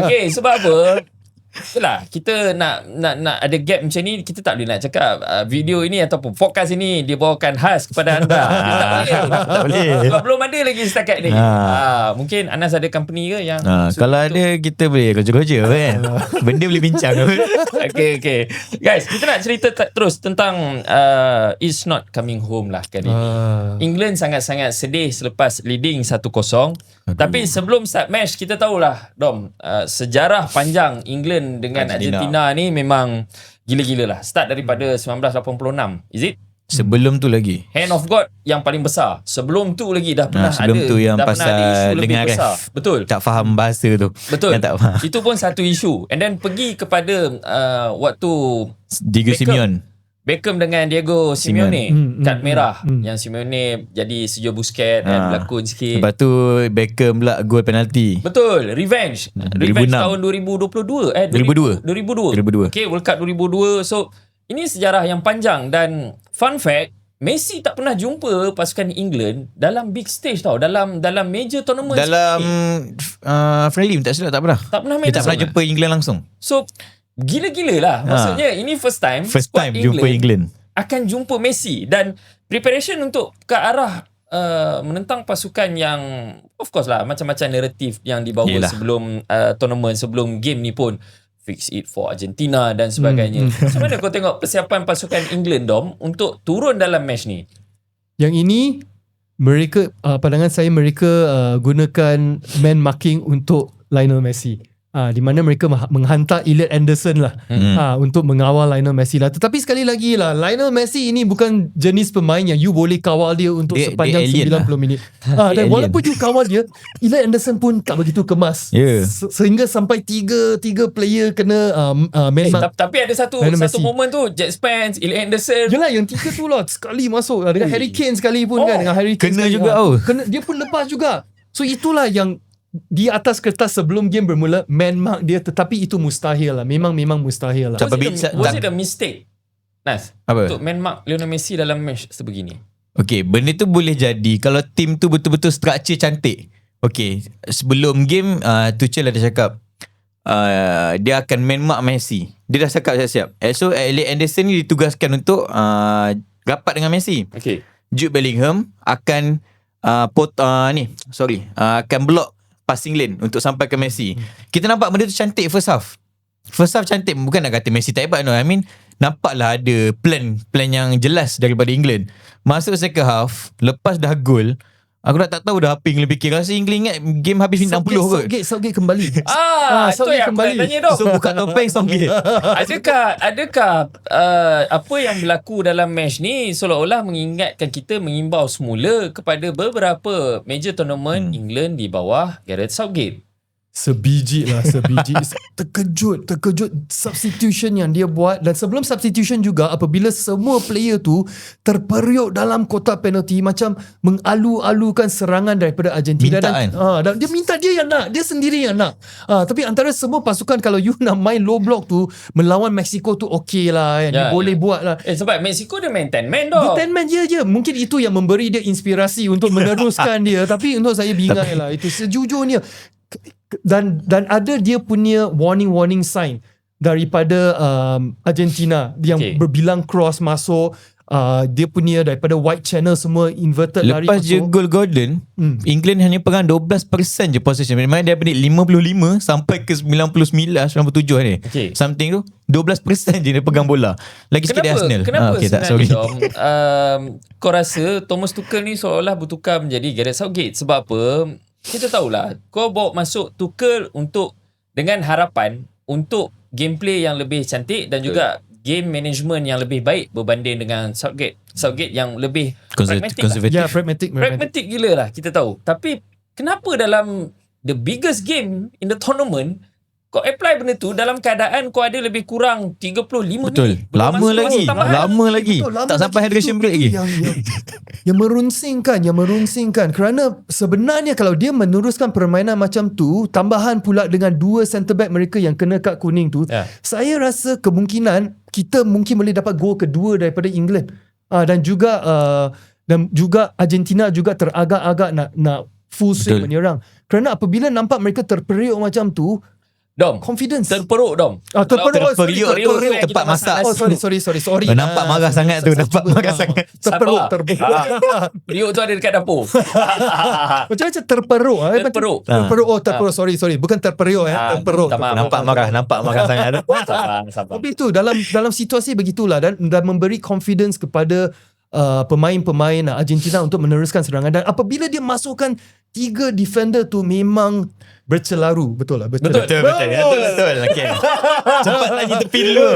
Okay, sebab apa? itulah kita nak ada gap macam ni, kita tak boleh nak cakap video ini ataupun podcast ini dibawakan khas kepada anda. Tak boleh. Sebab belum ada lagi setakat ni. Mungkin Anas ada company ke yang kalau ada kita boleh roja-roja kan. Benda boleh bincang. Okay. Guys, kita nak cerita terus tentang It's Not Coming Home lah kali ni. England sangat-sangat sedih selepas leading 1-0. Tapi sebelum start match, kita tahulah Dom, sejarah panjang England dengan Argentina ni memang gila-gila lah. Start daripada 1986. Is it? Sebelum tu lagi Hand of God yang paling besar. Sebelum tu lagi dah pernah sebelum ada. tu yang dah pasal pernah ada isu lebih dengan besar. ref. Betul. Tak faham bahasa tu. Betul. Yang tak faham. Itu pun satu isu. And then pergi kepada waktu Diego Simeone. Beckham dengan Diego Simeone, kad merah yang Simeone jadi Sergio Busquets dan berlakon sikit. Lepas tu Beckham pula gol penalti. Betul, revenge 2006. tahun 2022 2002. Okay, World Cup 2002. So ini sejarah yang panjang. Dan fun fact, Messi tak pernah jumpa pasukan England dalam big stage tau, dalam major tournament. Dalam friendly tak silap tak pernah. Tak pernah main Dia tak pernah jumpa England langsung. So gila-gila lah. Maksudnya ini first time jumpa England akan jumpa Messi. Dan preparation untuk ke arah menentang pasukan yang of course lah macam-macam naratif yang dibawa sebelum tournament, sebelum game ni pun fix it for Argentina dan sebagainya. Macam mana kau tengok persiapan pasukan England, Dom, untuk turun dalam match ni? Yang ini mereka pandangan saya mereka gunakan man marking untuk Lionel Messi. Di mana mereka menghantar Elliot Anderson lah untuk mengawal Lionel Messi lah. Tetapi sekali lagi lah, Lionel Messi ini bukan jenis pemain yang you boleh kawal dia untuk sepanjang 90 minit. Dan walaupun you kawal dia, Elliot Anderson pun tak begitu kemas. Sehingga sampai tiga player kena tapi ada satu momen tu, Jack Spence, Elliot Anderson. Yelah, yang tiga tu lah sekali masuk dengan Harry Kane sekali pun kan, dengan Harry Kane kena sekali, juga kena, dia pun lepas juga. So itulah yang di atas kertas sebelum game bermula man mark dia, tetapi itu mustahil lah. Memang mustahil lah. Was it a mistake, Nas, apa? untuk man mark Lionel Messi dalam match sebegini? Okay, benda tu boleh jadi kalau tim tu betul-betul structure cantik. Okay, sebelum game Tuchel ada cakap dia akan man mark Messi. Dia dah cakap siap-siap. So Elliot Anderson ni ditugaskan untuk rapat dengan Messi. Okay. Jude Bellingham akan akan block passing lane untuk sampai ke Messi. Kita nampak benda tu cantik first half. First half cantik. Bukan nak kata Messi tak hebat, no. I mean, nampaklah ada plan yang jelas daripada England. Masuk second half, lepas dah gol, aku dah tak tahu dah apa yang lebih fikir. Rasa England ingat game habis 60 kot. Southgate kembali. Itu yang aku nak tanya, Dok. So buka topeng Southgate. Adakah apa yang berlaku dalam match ni seolah-olah mengingatkan kita mengimbau semula kepada beberapa major tournament England di bawah Gareth Southgate? Sebiji. Terkejut substitution yang dia buat. Dan sebelum substitution juga, apabila semua player tu terperiuk dalam kotak penalti, macam mengalu-alukan serangan daripada Argentina. Dan dia minta dia yang nak, dia sendiri yang nak. Tapi antara semua pasukan, kalau you nak main low block tu melawan Mexico tu okey lah kan. Dia boleh buat lah. Sebab Mexico dia main 10 man dah. Dia 10 man je. Mungkin itu yang memberi dia inspirasi untuk meneruskan dia. Tapi untuk saya bingai lah. Itu sejujurnya. Dan ada dia punya warning sign daripada Argentina yang berbilang cross masuk, dia punya daripada white channel semua inverted lari lepas je gol Gordon, England hanya pegang 12% je possession. Memang dia menit 55 sampai ke 99 97 ni. Something tu 12% je dia pegang bola. Lagi sikit dia Arsenal. Kenapa sebenarnya, Dom, kau rasa Thomas Tuchel ni seolah bertukar menjadi Gareth Southgate? Sebab apa? Kita tahulah, kau bawa masuk Tuchel untuk dengan harapan untuk gameplay yang lebih cantik dan juga game management yang lebih baik berbanding dengan Southgate yang lebih pragmatic. Pragmatic gila lah, kita tahu. Tapi kenapa dalam the biggest game in the tournament kau apply benda tu dalam keadaan kau ada lebih kurang 35 minit. Betul. Lama lagi. Betul, tak sampai hydration break lagi. Yang merunsingkan kerana sebenarnya kalau dia meneruskan permainan macam tu, tambahan pula dengan dua centre back mereka yang kena kad kuning tu, saya rasa kemungkinan kita mungkin boleh dapat gol kedua daripada England. Dan juga Argentina juga teragak-agak nak full swing menyerang. Kerana apabila nampak mereka terperiuk macam tu, Dom, confidence. terperuk Dom. Terperuk. Terperiuk tu Kita tempat masak. Sorry. Nampak marah sangat tu. Nampak marah sangat. Sabar. Terperuk. Periuk tu ada dekat dapur. Macam terperuk. Terperuk. Terperuk. Sorry. Bukan terperiuk. Terperuk. minta maaf. Nampak marah sangat tu. Sabar. Tapi itu dalam situasi begitulah dan memberi confidence kepada pemain-pemain Argentina untuk meneruskan serangan, dan apabila dia masukkan 3 defender tu memang bercelaru. Betul. Betul. Okay. Cepat tanya tepi dulu.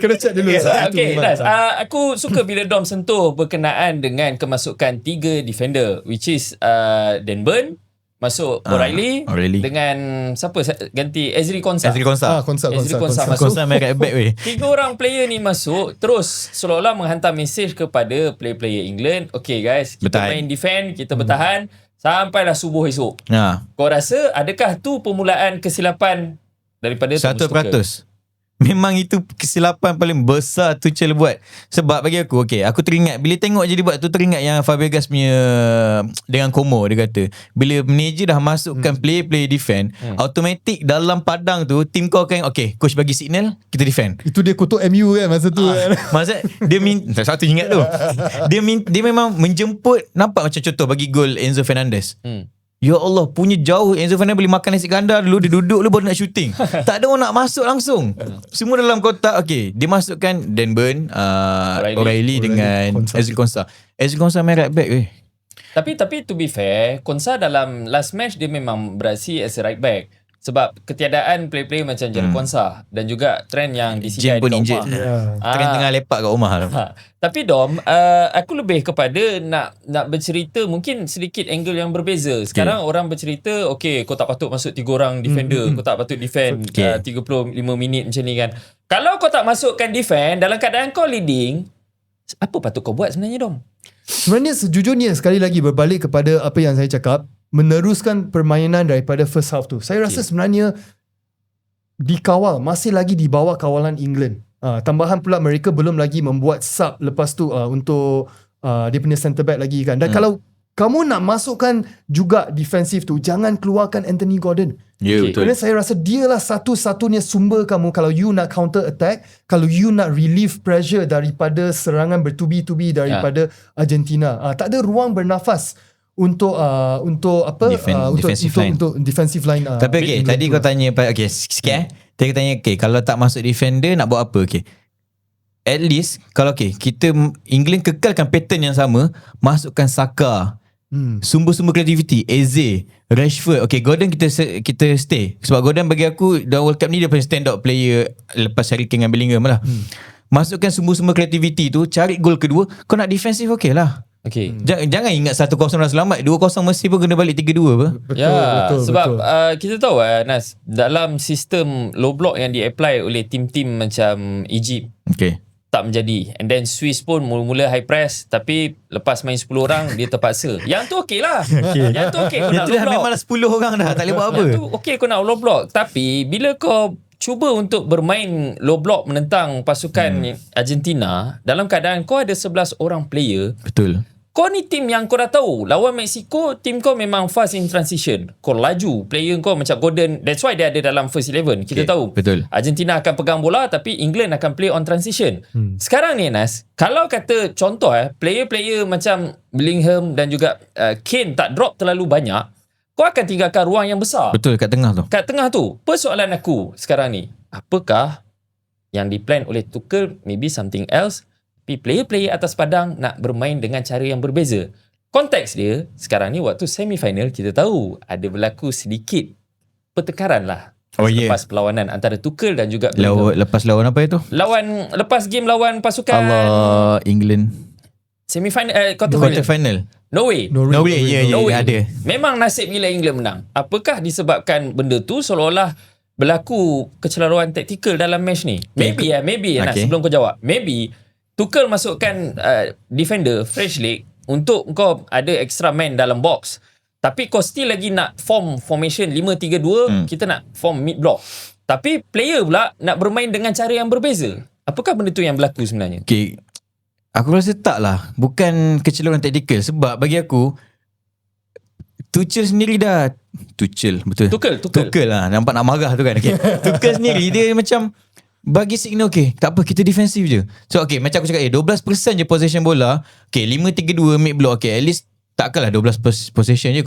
Kena check dulu. Okay, Nas, aku suka bila Dom sentuh berkenaan dengan kemasukan 3 defender, which is Dan Burn masuk, O'Reilly dengan siapa ganti Ezri Konsa. Ezri Konsa masuk. Konsa main right back weh. 3 orang player ni masuk terus seolah-olah menghantar mesej kepada player-player England, okay guys, kita main defend, kita bertahan sampailah subuh esok. Kau rasa adakah tu permulaan kesilapan daripada 100%. Memang itu kesilapan paling besar Tuchel buat. Sebab bagi aku, aku teringat bila tengok je dia buat tu, teringat yang Fabregas punya dengan Como, dia kata bila manager dah masukkan player defend, automatic dalam padang tu tim kau akan coach bagi signal, kita defend. Itu dia kutuk MU kan masa tu kan. Maksud dia satu ingat tu. Dia memang menjemput, nampak macam contoh bagi gol Enzo Fernandez. Ya Allah, punya jauh Enzo Fernandez boleh makan nasi gandar dulu, dia duduk dulu baru nak shooting. Tak ada orang nak masuk langsung. Semua dalam kotak. Dia masukkan Dan Burn, O'Reilly dengan Ezri Konsa. Ezri Konsa main right back weh. Tapi to be fair, Konsa dalam last match dia memang beraksi as a right back. Sebab ketiadaan player-player macam Jadon Konsa dan juga Trent yang Jane DCI pun dekat injured. rumah. Trent tengah lepak kat rumah. Tapi Dom, aku lebih kepada nak bercerita mungkin sedikit angle yang berbeza. Sekarang orang bercerita, kau tak patut masuk 3 orang defender, kau tak patut defend 35 minit macam ni kan. Kalau kau tak masukkan defend dalam keadaan kau leading, apa patut kau buat sebenarnya Dom? Sebenarnya sejujurnya, sekali lagi berbalik kepada apa yang saya cakap, meneruskan permainan daripada first half tu. Saya rasa sebenarnya dikawal, masih lagi di bawah kawalan England. Tambahan pula mereka belum lagi membuat sub lepas tu untuk dia punya centre back lagi kan. Dan kalau kamu nak masukkan juga defensif tu, jangan keluarkan Anthony Gordon. Betul. Kerana saya rasa dialah satu-satunya sumber kamu kalau you nak counter attack, kalau you nak relieve pressure daripada serangan bertubi-tubi daripada Argentina. Tak ada ruang bernafas untuk defensive line. Tapi tadi kau tanya sikit Tadi kau tanya kalau tak masuk defender nak buat apa? At least kalau kita England kekalkan pattern yang sama, masukkan Saka, sumber-sumber kreativiti, Eze, Rashford. Gordon kita stay. Sebab Gordon bagi aku dalam World Cup ni dia paling stand out player lepas Harry Kane dengan Bellingham lah. Masukkan sumber-sumber kreativiti tu, cari gol kedua, kau nak defensif lah. Jangan ingat 1-0 dah selamat, 2-0 mesti pun kena balik 3-2 apa. Betul, sebab kita tahu Nas, dalam sistem low block yang di-apply oleh tim-tim macam Egypt tak menjadi, and then Swiss pun mula-mula high press, tapi lepas main 10 orang dia terpaksa. Yang tu lah. Yang tu kau nak low block. Memang 10 orang dah, tak boleh buat apa. Yang tu kau nak low block, tapi bila kau cuba untuk bermain low block menentang pasukan Argentina dalam keadaan kau ada 11 orang player. Betul. Kau ni tim yang kau dah tahu, lawan Mexico, tim kau memang fast in transition. Kau laju, player kau macam Gordon, that's why dia ada dalam first 11. Kita tahu. Betul. Argentina akan pegang bola tapi England akan play on transition. Sekarang ni Nas, kalau kata contoh player-player macam Bellingham dan juga Kane tak drop terlalu banyak, kau akan tinggalkan ruang yang besar. Betul, kat tengah tu. Kat tengah tu. Persoalan aku sekarang ni, apakah yang diplan oleh Tuchel? Maybe something else. Tapi player-player atas padang nak bermain dengan cara yang berbeza. Konteks dia, sekarang ni waktu semi-final, kita tahu ada berlaku sedikit pertengkaran lah. Lepas perlawanan antara Tuchel dan juga lepas lawan apa itu? Lepas game lawan pasukan England. Semi-final, quarter final. Norway. Ada. Memang nasib gila England menang. Apakah disebabkan benda tu seolah-olah berlaku kecelaruan taktikal dalam match ni? Maybe Nas, sebelum kau jawab. Maybe Tuchel masukkan defender fresh leg untuk kau ada extra man dalam box. Tapi kau still lagi nak form formation 5-3-2, kita nak form mid block. Tapi player pula nak bermain dengan cara yang berbeza. Apakah benda tu yang berlaku sebenarnya? Aku rasa tak lah. Bukan kecelaruan taktikal. Sebab bagi aku, Tuchel sendiri dah Tuchel. Betul. Tuchel lah. Nampak nak marah tu kan. Okay. Tuchel sendiri dia macam bagi signal, okay, tak apa, kita defensif je. So okay, macam aku cakap 12% je possession bola. Okay, 5-3-2 mid block. Okay, at least takkanlah 12 possession je.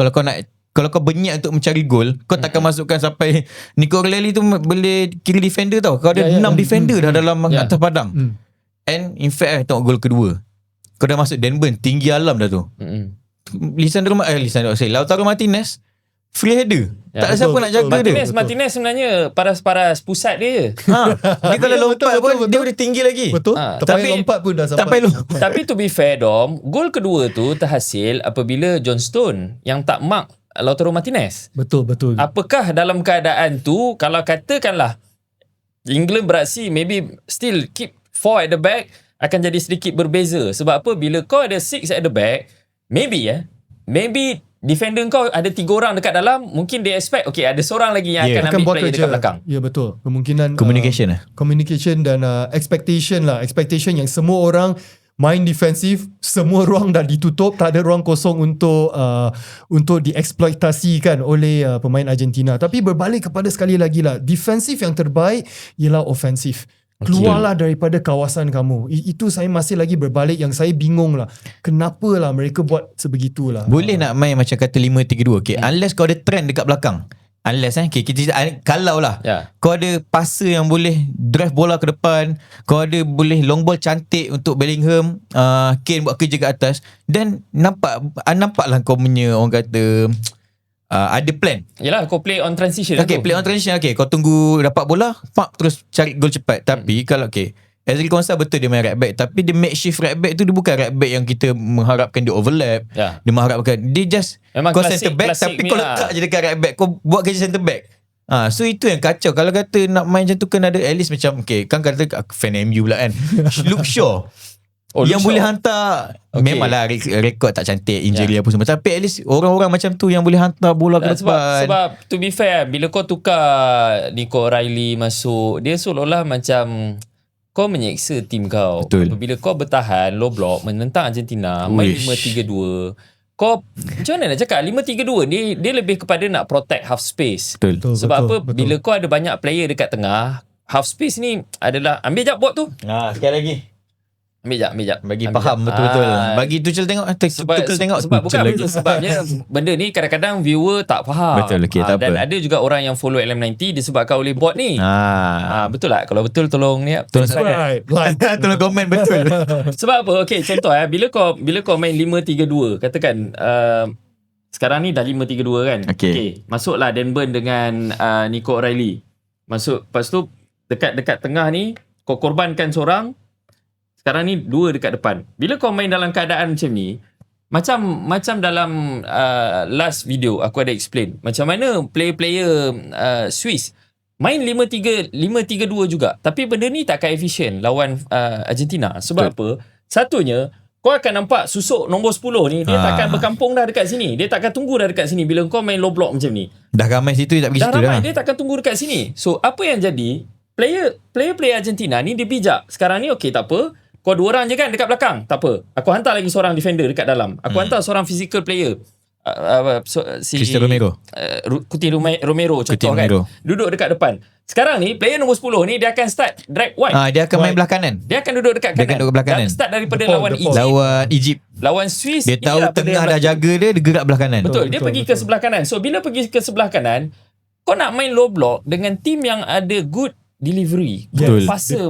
Kalau kau berniat untuk mencari gol, kau takkan masukkan sampai Nico Orlelli tu boleh kira defender tau. Kau ada 6 defender dah dalam atas padang. And in fact tengok gol kedua, kau dah masuk Dan Burn, tinggi alam dah tu. Lautaro Martinez free header. Tak ada siapa nak jaga dia. Martinez sebenarnya paras-paras pusat dia je. Dia kalau lompat pun dia boleh tinggi lagi. Betul. Tapi lompat pun dah sampai. Tapi to be fair Dom, gol kedua tu terhasil apabila John Stone yang tak mark Lautaro Martinez. Betul. Apakah dalam keadaan tu, kalau katakanlah England beraksi, maybe still keep 4 at the back, akan jadi sedikit berbeza. Sebab apa? Bila kau ada 6 at the back, maybe defender kau ada 3 orang dekat dalam, mungkin they expect okay, ada seorang lagi yang akan ambil player dekat belakang. Ya, betul. Kemungkinan communication dan expectation yang semua orang main defensif, semua ruang dah ditutup, tak ada ruang kosong untuk dieksploitasikan oleh pemain Argentina. Tapi berbalik kepada sekali lagi lah, defensif yang terbaik ialah ofensif. Keluarlah daripada kawasan kamu. Itu saya masih lagi berbalik, yang saya bingung lah. Kenapa lah mereka buat sebegitulah. Boleh nak main macam kata 5-3-2. Okay, unless kau ada trend dekat belakang. Unless okay, kalau lah kau ada passer yang boleh drive bola ke depan, kau ada boleh long ball cantik untuk Bellingham, Kane buat kerja kat atas, then nampaklah kau punya orang kata ada plan. Yalah, kau play on transition. Okay, play on transition. Okay, kau tunggu dapat bola, terus cari gol cepat. Tapi kalau Ezri Konsa betul dia main right back, tapi dia makeshift right back tu, dia bukan right back yang kita mengharapkan dia overlap. Dia mengharapkan dia just memang kau center back, tapi kau letak je dekat right back, kau buat kerja center back. So itu yang kacau. Kalau kata nak main macam tu, kan ada at least macam kan kata fan MU pula kan, Luke Shaw yang boleh hantar. Memanglah rekod tak cantik, injury apa semua, tapi at least orang-orang macam tu yang boleh hantar bola ke depan. Sebab to be fair, bila kau tukar Nico O'Reilly masuk, dia seolah-olah macam kau menyeksa tim kau. Betul. Bila kau bertahan low block menentang Argentina, main 5-3-2, kau macam mana nak cakap, 5-3-2 dia lebih kepada nak protect half space. Betul. Sebab apa? Bila kau ada banyak player dekat tengah, half space ni adalah, ambil jap bot tu. Sekali lagi. Ambil jap. Bagi faham betul-betul. Bagi Tuchel tengok. Sebab bukan lagi. Sebabnya benda ni kadang-kadang viewer tak faham. Betul, tak dan apa. ada juga orang yang follow LM90 disebabkan oleh bot ni. Betul tak? Kalau betul tolong ni. Subscribe, like, tolong komen betul. Sebab apa? Okay, contoh bila kau main 5-3-2, katakan sekarang ni dah 5-3-2 kan. Okay. Masuklah Dan Burn dengan Nico O'Reilly. Masuk, lepas tu dekat tengah ni kau korbankan seorang. Sekarang ni 2 dekat depan. Bila kau main dalam keadaan macam ni, macam dalam last video aku ada explain macam mana player-player Swiss main 5-3-2 juga, tapi benda ni takkan efisien lawan Argentina. Sebab apa? Satunya, kau akan nampak susuk nombor 10 ni, dia takkan berkampung dah dekat sini. Dia takkan tunggu dah dekat sini bila kau main low block macam ni. Dah ramai situ, tak pergi situ dah. Dia takkan tunggu dekat sini. So apa yang jadi, player Argentina ni dia bijak. Sekarang ni okay, tak apa, kau 2 orang je kan dekat belakang, tak apa, aku hantar lagi seorang defender dekat dalam, aku hantar seorang physical player, Cristiano Romero, Coutinho Romero contoh kan, duduk dekat depan. Sekarang ni player nombor 10 ni dia akan start drag wide. Dia akan main belah kanan. Dia akan duduk dekat kanan. Dan start daripada lawan Egypt. Lawan Swiss, dia tahu tengah dah jaga dia gerak belah kanan. Betul, dia pergi ke sebelah kanan. So bila pergi ke sebelah kanan, kau nak main low block dengan tim yang ada good delivery. Betul. Fasa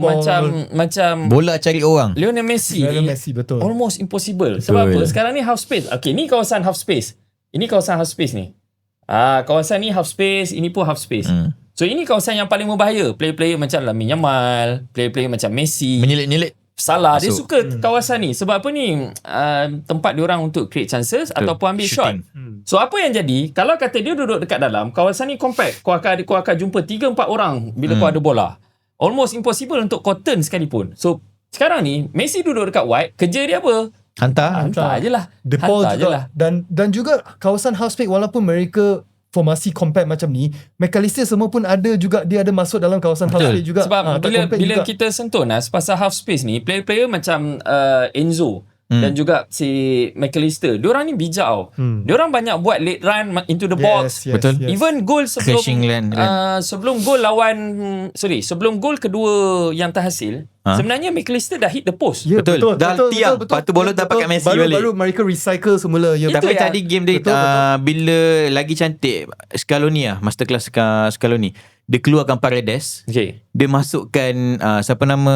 macam bola cari orang. Lionel Messi betul. Almost impossible. Sebab apa? Sekarang ni half space. Okay, ni kawasan half space. Ini kawasan half space ni. Kawasan ni half space, ini pun half space. So ini kawasan yang paling berbahaya. Player-player macam Lamine Yamal, player-player macam Messi, menyelit-nyelit. Salah, dia suka kawasan ni. Sebab apa ni? Tempat diorang untuk create chances ataupun ambil shot. So apa yang jadi, kalau kata dia duduk dekat dalam kawasan ni compact, kau akan jumpa 3-4 orang bila kau ada bola. Almost impossible untuk kau turn sekalipun. So sekarang ni Messi duduk dekat wide, kerja dia apa? Hantar je lah. Hantar je lah. Dan juga kawasan half space, walaupun mereka formasi compact macam ni, McAllister semua pun ada juga, dia ada masuk dalam kawasan half space juga. Sebab bila kita sentuh pasal half space ni, player-player macam Enzo, dan juga si McAllister. Diorang ni bijak tau. Diorang banyak buat late run into the box. Betul. Even gol Crashing land. sebelum gol sebelum gol kedua yang terhasil, sebenarnya McAllister dah hit the post. Ya, Betul. Dah tiang. Lepas tu bola dapat kat Messi balik. Baru mereka recycle semula. Ya, Tapi yang- tadi game dia bila lagi cantik Scaloni masterclass Scaloni. Dia keluarkan Paredes. Okay. Dia masukkan siapa nama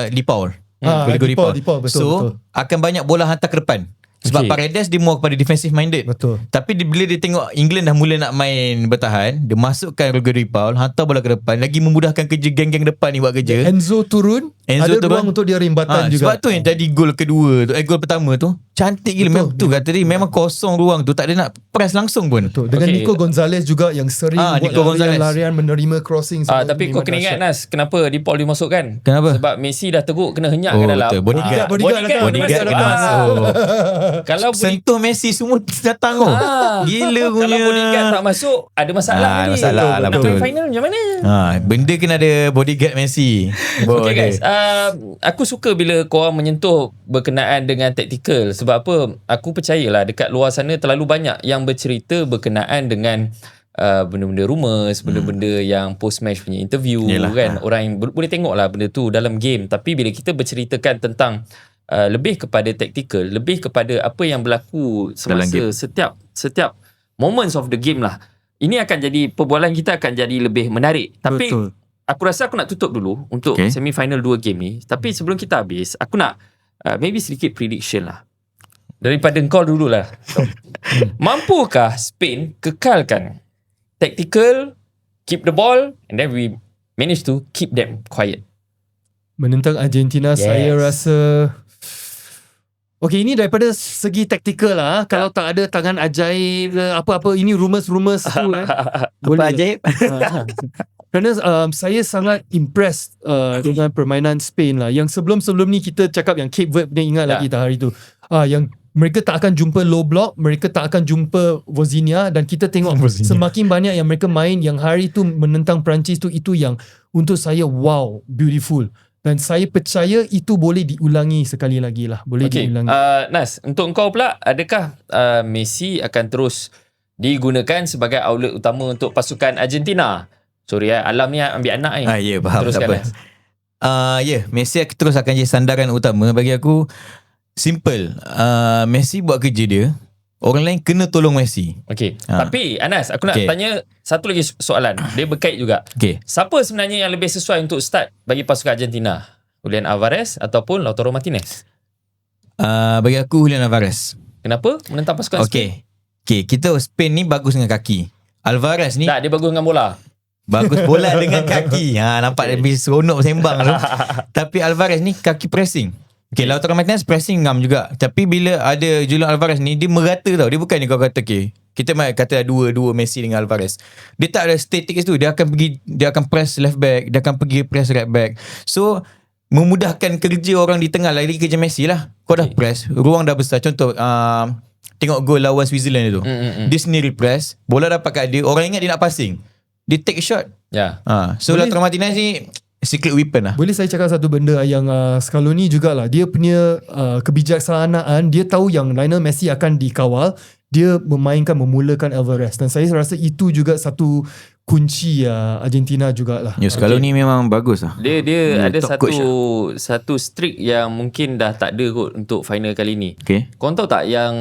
Lipaul. Lipaul, betul, So betul. akan banyak bola hantar ke depan. Sebab Okay. Paredes dia more kepada defensive minded. Betul. Tapi bila dia tengok England dah mula nak main bertahan, dia masukkan Gregory Paul, hantar bola ke depan, lagi memudahkan kerja geng-geng depan ni buat kerja. Enzo turun, ada ruang untuk dia rimbatan juga. Sebab tu yang tadi gol kedua tu, gol pertama tu cantik gila. Memang tu kata dia, memang kosong ruang tu, tak ada nak press langsung pun. Betul. Dengan Okay. Nico Gonzalez juga yang sering buat Nico Gonzalez. larian menerima crossing. Tapi kau kena ingat Nas, kenapa Di Paul dimasukkan? Kenapa? Sebab Messi dah teruk kena henyak ke Oh, dalam. betul. Bodyguard. Bodyguard kena masuk. Kalau Sentuh Messi semua datang tu. Gila punya. Kalau bodyguard tak masuk, ada masalah ni. masalah lah, Nak betul. main final macam mana? Benda kena ada bodyguard Messi. Okay guys, aku suka bila korang menyentuh berkenaan dengan tactical. Sebab apa? Aku percayalah dekat luar sana terlalu banyak yang bercerita berkenaan dengan benda-benda rumors, benda-benda yang post match punya interview. Yelah. Kan. Orang yang boleh tengok lah benda tu dalam game. Tapi bila kita berceritakan tentang lebih kepada tactical, lebih kepada apa yang berlaku Dalam semasa setiap moments of the game lah. Ini akan jadi, perbualan kita akan jadi lebih menarik. Tapi Betul. aku rasa aku nak tutup dulu untuk semi-final 2 game ni. Tapi sebelum kita habis, aku nak maybe sedikit prediction lah. Daripada kau dululah. Mampukah Spain kekalkan tactical, keep the ball, and then we manage to keep them quiet? Menentang Argentina, saya rasa ini daripada segi taktikal lah. Kalau tak ada tangan ajaib ke apa-apa, ini rumors tu kan. Apa ajaib? Kerana saya sangat impressed dengan permainan Spain lah. Yang sebelum-sebelum ni kita cakap yang Cape Verde ni, ingat lagi tak hari tu. Yang mereka tak akan jumpa low block, mereka tak akan jumpa Vozinha, dan kita tengok semakin banyak yang mereka main yang hari tu menentang Perancis tu, itu yang untuk saya wow, beautiful. Dan saya percaya itu boleh diulangi sekali lagi lah. Boleh diulangi. Nas, untuk kau pula, adakah Messi akan terus digunakan sebagai outlet utama untuk pasukan Argentina? Sorry Alam ni ambil anak ni. Ya, faham. Teruskan, Tak apa. Nas. Messi terus akan jadi sandaran utama. Bagi aku simple. Messi buat kerja dia, orang lain kena tolong Messi. Okay. Tapi Anas, aku nak tanya satu lagi soalan. Dia berkait juga. Siapa sebenarnya yang lebih sesuai untuk start bagi pasukan Argentina? Julian Alvarez ataupun Lautaro Martinez? Bagi aku Julian Alvarez. Kenapa menentang pasukan Spain? Kita Spain ni bagus dengan kaki. Alvarez ni Tak, dia bagus dengan bola. bagus bola dengan kaki. Nampak lebih seronok sembang tu. Tapi Alvarez ni kaki pressing. Lautaro Martinez pressing ngam juga. Tapi bila ada Julian Alvarez ni, dia merata tau. Dia bukan ni kau kata kita kata dua Messi dengan Alvarez. Dia tak ada static tu. Dia akan press left back, dia akan pergi press right back. So memudahkan kerja orang di tengah, lagi kerja Messi lah. Kau dah press, ruang dah besar. Contoh tengok gol lawan Switzerland tu. Dia sendiri press, bola dapat kat dia, orang ingat dia nak passing, dia take shot. So Lautaro Martinez ni secret weapon lah. Boleh saya cakap satu benda yang Scaloni jugalah. Dia punya kebijaksanaan, dia tahu yang Lionel Messi akan dikawal, dia memulakan Alvarez, dan saya rasa itu juga satu kunci Argentina jugalah. Scaloni memang bagus lah. Dia ada satu streak yang mungkin dah tak ada kot untuk final kali ni. Kau tahu tak yang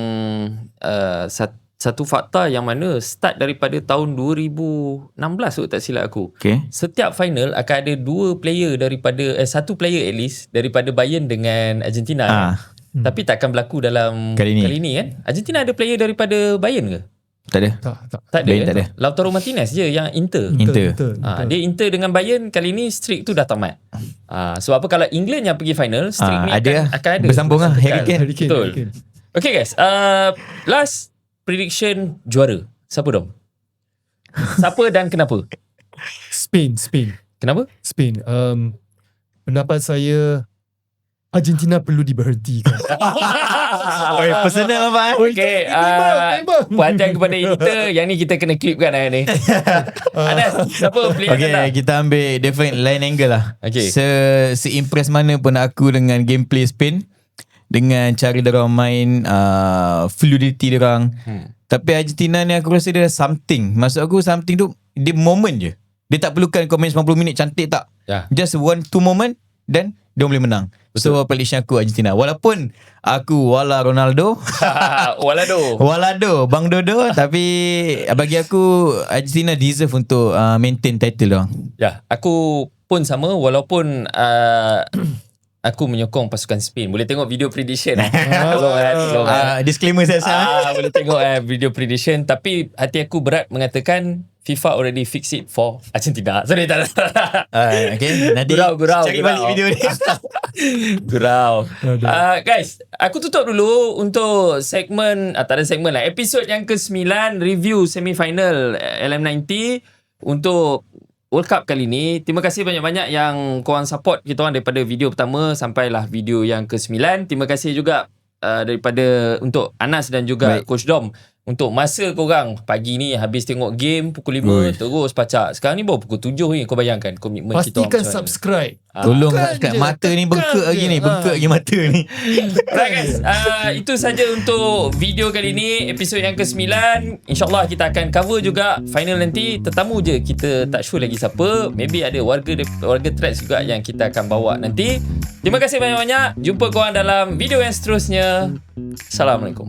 satu fakta yang mana start daripada tahun 2016 kot, tak silap aku. Setiap final akan ada satu player at least daripada Bayern dengan Argentina. Tapi takkan berlaku dalam kali ni kan. Argentina ada player daripada Bayern ke? Tak ada. Tak ada. Bayern tak ada. Lautaro Martinez je yang Inter. Dia Inter dengan Bayern kali ni streak tu dah tamat. Sebab apa, kalau England yang pergi final, streak ni akan ada bersambung lah. Harry Kane. Betul. Okay guys, last prediction juara. Siapa dong? Siapa dan kenapa? Spain. Kenapa? Spain. Pendapat saya, Argentina perlu diberhentikan. Personal apa? Okay, perhatian kepada editor. Yang ni kita kena clipkan ni. Anas, siapa player anda? Kita ambil different line angle lah. Okay. Se-impress mana pun aku dengan gameplay Spain, dengan cara diorang main, fluidity diorang. Tapi Argentina ni aku rasa dia something. Maksud aku something tu dia moment je. Dia tak perlukan kau main 90 minit cantik tak. Just 1-2 moment then dia boleh menang. Betul. So prediction aku Argentina. Walaupun aku wala Ronaldo Walado Bang Dodo, tapi bagi aku Argentina deserve untuk maintain title doang. Ya, aku pun sama walaupun aku menyokong pasukan Spain. Boleh tengok video prediction. Disclaimer saya. Boleh tengok video prediction. Tapi hati aku berat mengatakan FIFA already fix it for Argentina. Sorry, tak ada. Okay, nanti Gurau. cari balik video ni. Gurau. Guys, aku tutup dulu untuk segmen, tak ada segmen lah, episod yang ke-9 review semi-final LM90 untuk World Cup kali ni. Terima kasih banyak-banyak yang korang support kita orang daripada video pertama sampailah video yang ke-9. Terima kasih juga daripada untuk Anas dan juga Coach Dom untuk masa korang pagi ni habis tengok game pukul 5 terus pacak. Sekarang ni baru pukul 7 ni. Kau bayangkan komitmen kita orang. Pastikan subscribe. Tolong subscribe. Mata ni bengkak lagi ni. Bengkak lagi mata ni. Alright guys, itu saja untuk video kali ni, episod yang ke-9. InsyaAllah kita akan cover juga final nanti. Tetamu je, kita tak sure lagi siapa. Maybe ada warga Threads juga yang kita akan bawa nanti. Terima kasih banyak-banyak. Jumpa korang dalam video yang seterusnya. Assalamualaikum.